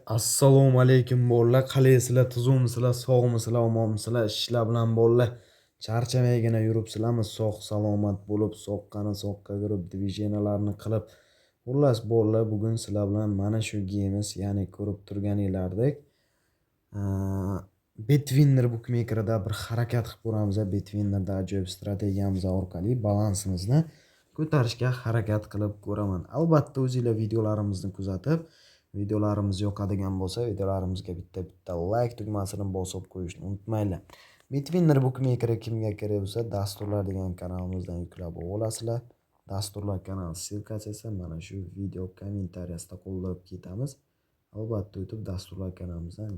Assalomu alaykum bolalar. Qalaysizlar? Tuzukmisizlar? Sog'misizlar? Omonmisizlar? Ishlar bilan bolalar. Charchamaygina yuribsizlarmi? Sog' salomat bo'lib, soqqani soqqa kirib, dvijeniyalarni qilib. Xullas bolalar, bugun sizlar bilan mana shu geyimiz, ya'ni ko'rib turganinglardek, Betwinner bookmakerida bir harakat qilib ko'ramiz. Betwinnerda ajoyib strategiyamiz orqali balansimizni ko'tarishga harakat qilib ko'raman. Albatta o'zingizlar videolarimizni kuzatib, videolarimiz yoqadigan bo'lsa, videolarimizga bitta like tugmasini bosib qo'yishni unutmanglar. Betwinner bookmaker kimga kerak bo'lsa, dasturlar degan kanalimizdan yuklab olasizlar. Dasturlar kanali silkasi esa mana shu video kommentariyasida qoldirib ketamiz. Albatta o'tib dasturlar kanalimizdan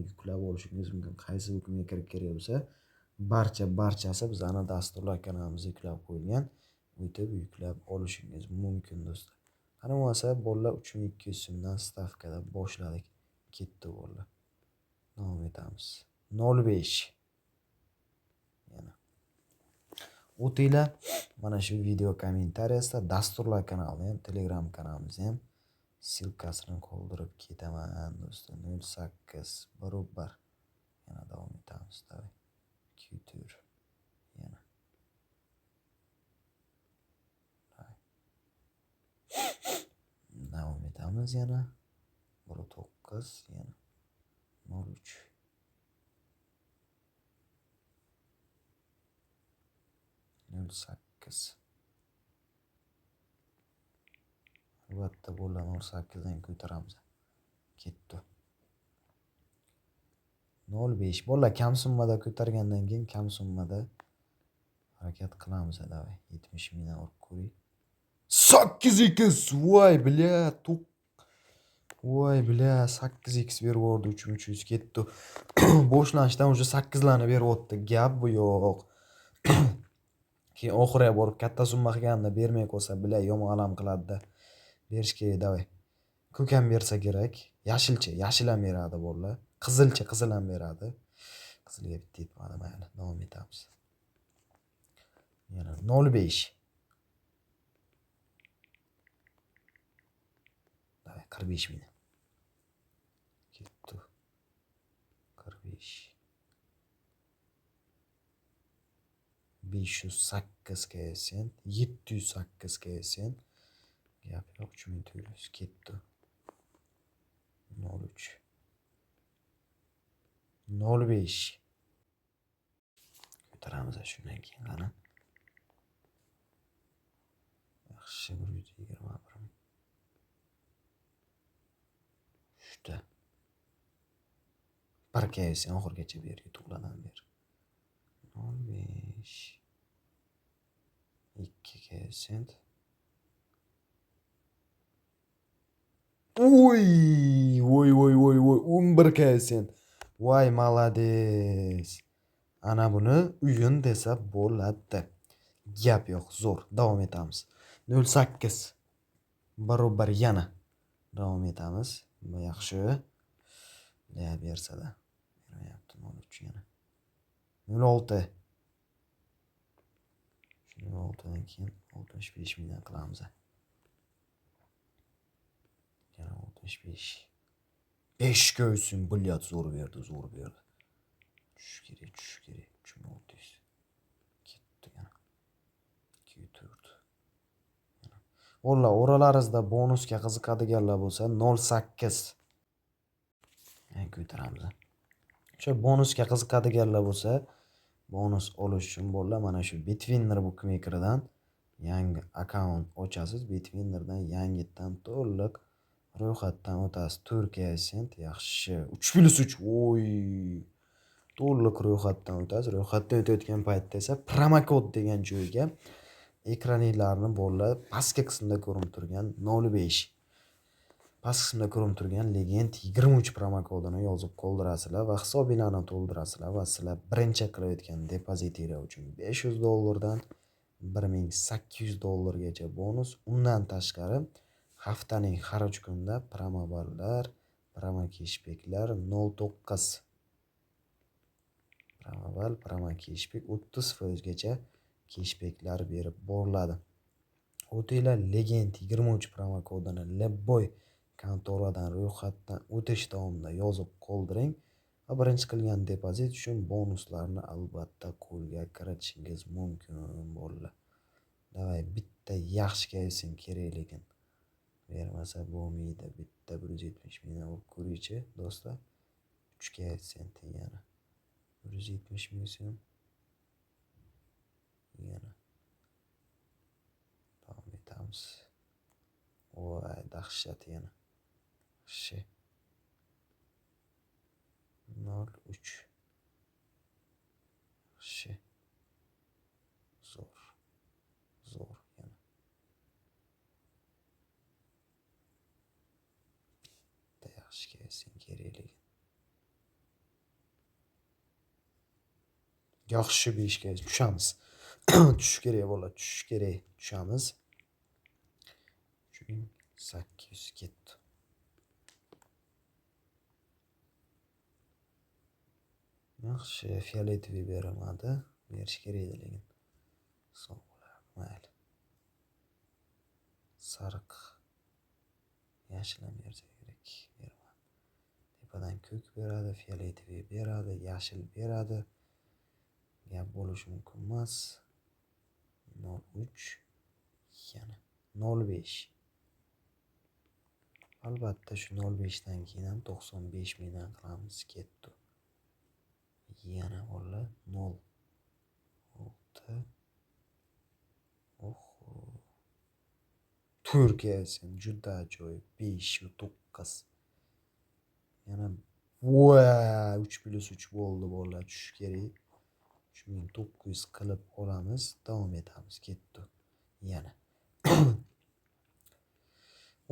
yuklab olishingiz mumkin. Qaysi bookmaker kerak bo'lsa, barchasi bizning dasturlar kanalimizga yuklab qo'yilgan. O'tib yuklab olishingiz mumkin do'stlar. Qani bo'lsa, bolalar 3200 so'mdan stavkada boshladik. Ketdi bolalar. Davom etamiz. 05. Yana. O'tinglar mana shu video kommentariyasida dasturlar kanali ham, Telegram kanalimizni ham silkasini qoldirib ketaman do'stlar. 08 barobar. Yana davom etamiz. Kutur. Yana. Davom etamiz yana. 9 yana. 03. Nol sakkiz. Albatta bolalar 08dan ko'taramiz. Ketdi. 05. Bolalar kam summada ko'targandan keyin kam summada harakat qilamiz. Davay 70 mingdan urib ko'ring. 8x. Voy bля, voy bля, 8x berib yubordi. 3300 ketdi. Boshlanishdan уже 8 larni berib o'tdi. Gap bu yo'q. Keyin oxiriga borib katta summa qilganda bermay qo'ysa, bля, yomon alam qiladi-da. Berish kerak, davay. Ko'k ham bersa kerak. Yashil ham beradi bolalar. Qizil ham beradi. Qizilga bitta yetmadi, mayli. Davom etamiz. Yana 05. Davay 45 ming. Ketdi. 45. 508 KSN, 708 KSN. Gap yo'q, 3400 ketdi. 03. 05. Ko'taramiz shundan keyin qani. Yaxshi 121. Shunda. Bir KSN oxirgacha ber, YouTube'dan ber. 05. 2 KSN. Oy, 11 KSN. Voy, malades. Ana buni uyun desa bo'ladi. Gap yo'q, zo'r. Davom etamiz. 08. Barobar yana. Davom etamiz. Bu yaxshi. Ya bersa-da. Bermayapti 03 yana. 06. 06dan keyin 65 mingdan qilamiz. Yana 65. 5 ko'ysin, bilyat zo'r berdi. Tush kerak. 3600. Ketdi yana. 204. O'lla, oralaringizda bonusga qiziqadiganlar bo'lsa 08. Ko'taramiz. O'sha bonusga qiziqadiganlar bo'lsa, bonus olish uchun bolalar mana shu Betwinner bookmakeridan yangi akkaunt ochasiz. Betwinnerdan yangitdan to'liq ro'yxatdan o'tasiz. Turkiya sent yaxshi. 3+3. Voy. To'liq ro'yxatdan o'tasiz. Ro'yxatdan o'tayotgan paytda esa promokod degan joyga ekraninglarni bolalar pastki qismda ko'rinib turgan 05. Past qismda ko'rinib turgan Legend 23 promokodini yozib qoldirasizlar va hisobinglarni to'ldirasizlar va sizlar birinchi qilayotgan depozitinglar uchun $500 dan $1800 bonus. Undan tashqari haftaning har 3 kunida promoballar, promo cashbacklar 09. Promobal, promo cashback 30% gacha cashbacklar berib boriladi. O'tinglar Legend 23 promo kodini Lebboy kontoradan ro'yxatdan o'tish davomida yozib qoldiring va birinchi qilgan depozit uchun bonuslarni albatta qo'lga kiritishingiz mumkin bolalar. Davay bitta yaxshi kelsin kerak, lekin bermasa bo'lmaydi. Bitta 170 mingdan urib ko'raychi do'stlar. 3 sent yana 170 ming so'm yana davom etamiz. Voy dahshat yana. Yaxshi. 03 yaxshi. Zo'r yana. Bitta yaxshi kelsin kerak, lekin yaxshi 5 ga tushamiz. Tush kerak bo'lar, tush kerak. Tushamiz. 3800 ketdi. Yaxshi, fioletoviy berilmadi. Berish kerak edi, lekin hisob bo'lar. Mayli. Sariq yashil ham bersa kerak. Bermadi. Tepadan ko'k beradi, fioletoviy beradi, yashil beradi. Gap bo'lishi mumkin emas. 03 yana 05. Albatta shu 05 dan keyin ham 95 mingdan qilamiz, ketdi. Yana bolalar 06. Oho. Turkiyasi juda ajoyib. 5 va 9. Yana voy 3+3 bo'ldi bolalar, tush kerak. 3900 qilib olamiz, davom etamiz, ketdi. Yana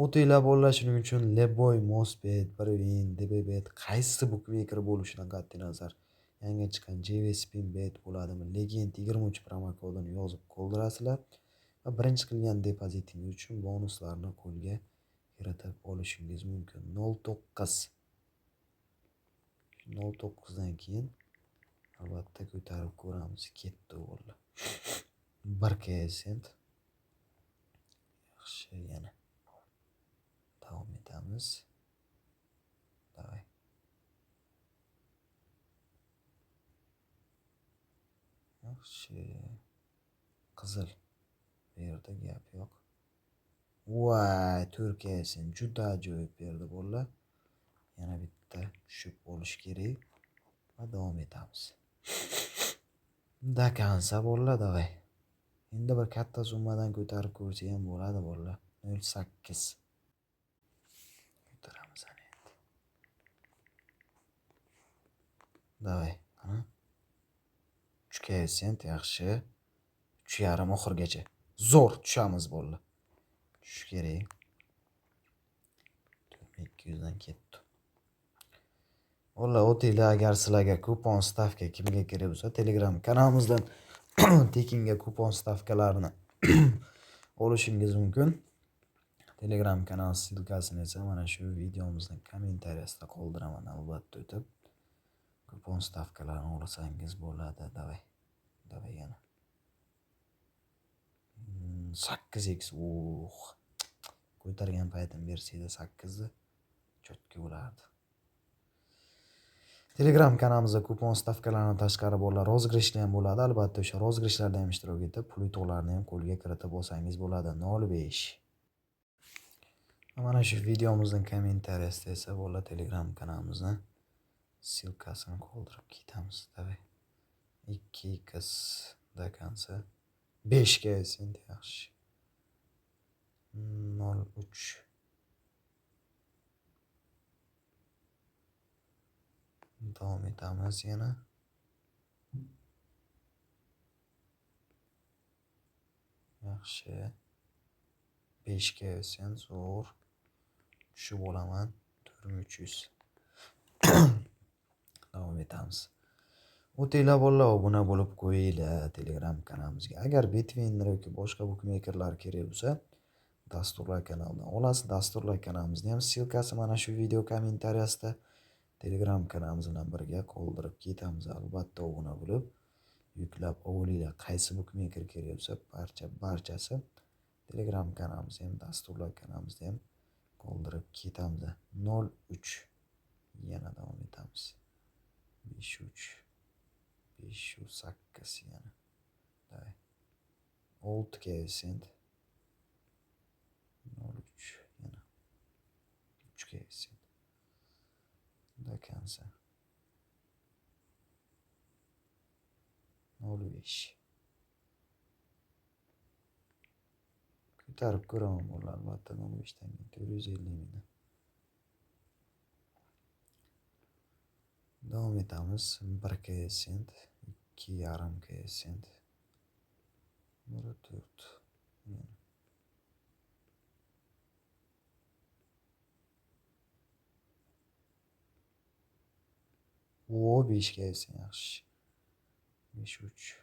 o'tinglar bolalar, shuning uchun Leboy, Mosbet, Brevin, DBBet qaysi bookmaker bo'lishidan qat'iy nazar yangi chiqqan JVSpinbet bo'ladimi, Legend 23 promo kodini yozib qoldirasizlar va birinchi qilgan depozitingiz uchun bonuslarni qo'lga kiritib olishingiz mumkin. 09 dan keyin albatta ko'tarib ko'ramiz, ketdi bolalar. 1 sent. Yaxshi, yana davom etamiz. Davay. Yaxshi. Qizil. Bu yerda gap yo'q. Voy, Turkiyasi juda ajoyib berdi bolalar. Yana bitta tushib olish kerak va davom etamiz. Dakansa bolalar, davay. Endi bir katta summadan ko'tarib ko'rsa ham bo'ladi bolalar. 08. Ko'taramiz ana endi. Davay, qani. 3 sent yaxshi. 3,5 oxirgacha. Zo'r tushamiz bolalar. Tush kerak. 200 dan ketdi. Bolalar, o'tinglar, agar sizlarga kupon stavka kimga kerak bo'lsa, Telegram kanalimizdan tekinga kupon stavkalarini olishingiz mumkin. Telegram kanal silkasini esa mana shu videomizning kommentariyasida qoldiraman, albatta o'tib kupon stavkalarini olsangiz bo'ladi. Davay. Davay yana. 8x. Ko'targan paytim bersaydi 8 ni chotki bo'lardi. Telegram kanalimizda kupon stavkalaridan tashqari bolalar rozgreshlar ham bo'ladi. Albatta o'sha rozgreshlarda ham ishtirok etib, pul yutuqlarni ham qo'lga kiritib olsangiz bo'ladi. 05. Mana shu videomizning kommentariyasida esa bolalar Telegram kanalimizni silkasini qoldirib ketamiz. Davay. 2x dakansa 5 ga sent yaxshi. 03. Davom etamiz yana. Yaxshi. 5 ga sen zo'r. Tushib olaman. 4300. Davom etamiz. O'tinglar bolalar, obuna bo'lib qo'yinglar Telegram kanalimizga. Agar Bitwinner yoki boshqa bookmakerlar kerak bo'lsa, dasturlar kanalidan olasiz. Dasturlar kanalimizni ham silkasi mana shu video kommentariyasida. Telegram kanalimiz bilan birga qoldirib ketamiz. Albatta obuna bo'lib, yuklab olinglar. Qaysi bookmaker kerak bo'lsa, barchasi Telegram kanalimizda ham, dasturlar kanalimizda ham qoldirib ketamiz. 0,3 yana davom etamiz. 5,3 5,8 yana. Davay. 6 koeffitsient 0,3 yana. 3 koeffitsient. Do konca. 0,5 ko'tarib ko'raman bular albatta 0,5 dan 450 ming. Davom etamiz. 1 koeffitsient 2,5 koeffitsient 1,4 yana. O 5 koeffitsient yaxshi. 5,3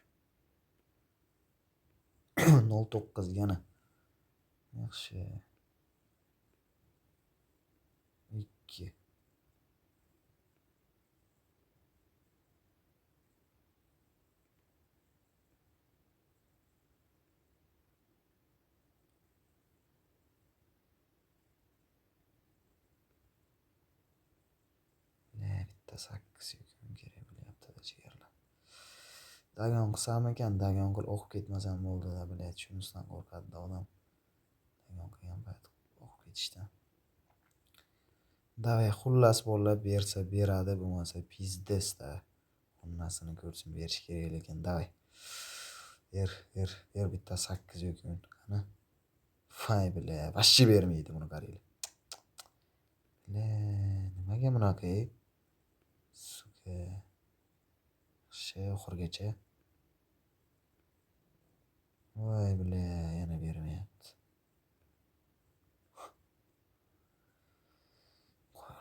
0,9 yana. Yaxshi. 2 bitta 8 yo'q kerak bo'lyapti jigarlar. Dagon qilsam ekan, dagon qilib o'qib ketmasam bo'ldi-da, bilaydi, shunisidan qo'rqadi odam. Dagon qilgan payt o'qib ketishdan. Davay, xullas bolalar bersa beradi, bo'lmasa pizdesda. Hammasini ko'rsin berish kerak lekin davay. Ber bitta 8 yo'qmi? Qani? Fay bila, vashchi bermaydi buni qaranglar. Nimaga bunaqa? Suka. Oxirgacha. Voy bila, yana bermayapti.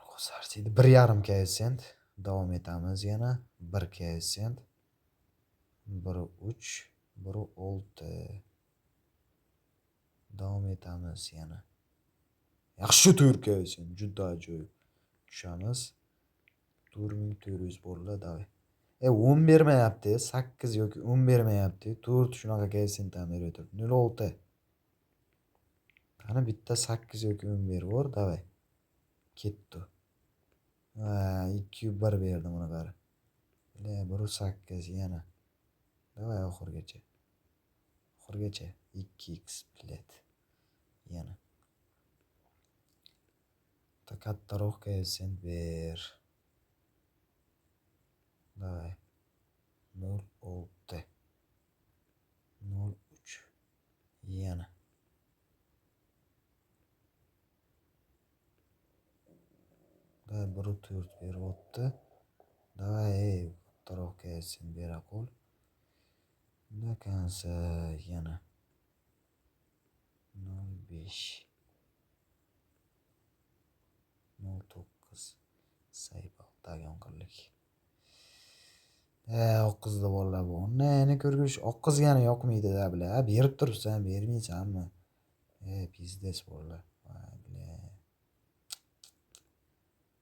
Qo'sarchiydi. 1,5 koeffitsient. Davom etamiz yana. 1 koeffitsient. 1,3 1,6. Davom etamiz yana. Yaxshi 4 koeffitsient. Juda ajoyib. Tushamiz. 4400 bo'ldi, davay. 10 bermayapti, 8 yoki 10 bermayapti. 4 shunaqa koeffitsient berib 0,6. Qani bitta 8 yoki 10 berib, davay. Ketdi. 2,1 berdi buni qara. 1,8 yana. Davay oxirgacha. 2x bilet. Yana. Kattaroq koeffitsient ber. Davay. 0,6 0,3 yana. Davay 1,4 beryapti. Davay, kattaroq koeffitsient bera qol. Bunda kansa yana. 0,5 0,9 saypal dagon qildik. Oqqizda bolalar bu. Neni ko'rg'ish oqqizgani yoqmaydi-da bila. Berib turibsan, bermaysanmi? Pizdes bolalar.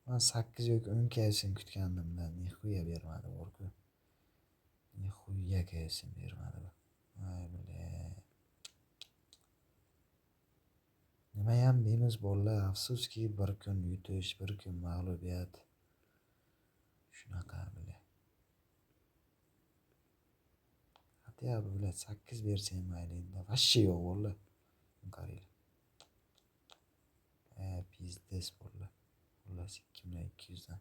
Men 8 yoki 10 koeffitsient kutgandim-da, nixuya bermadi o'rku. Nixuya koeffitsient bermadi. Voy bila. Nima ham deymiz bolalar, afsuski bir kun yutish, bir kun mag'lubiyat. Shunaqa bila. Ya bular 8 bersang mayli, vashchi yo'q bolalar. Qaranglar. Pizdes bolalar. Xullas 2200 dan.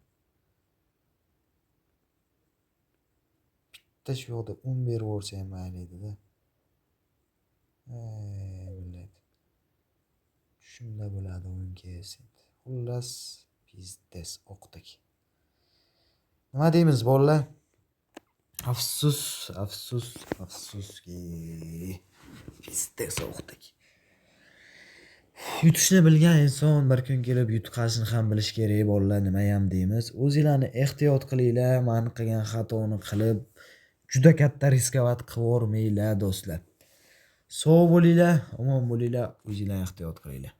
Bitta shu yoqda 10 berib yuborsang mayli edi-da. Biladi. Shunda bo'ladi 10 koeffitsient. Xullas pizdes o'qdik. Nima deymiz bolalar? Afsuski. Pizdes o'qdik. Yutishni bilgan inson bir kun kelib yutqazishni ham bilish kerak bolalar, nima ham deymiz. O'zingizlarni ehtiyot qilinglar, men qilgan xatoni qilib juda katta riskovat qilib o'rmanglar do'stlar. Sog' bo'linglar, omon bo'linglar, o'zingizlarni ehtiyot qilinglar.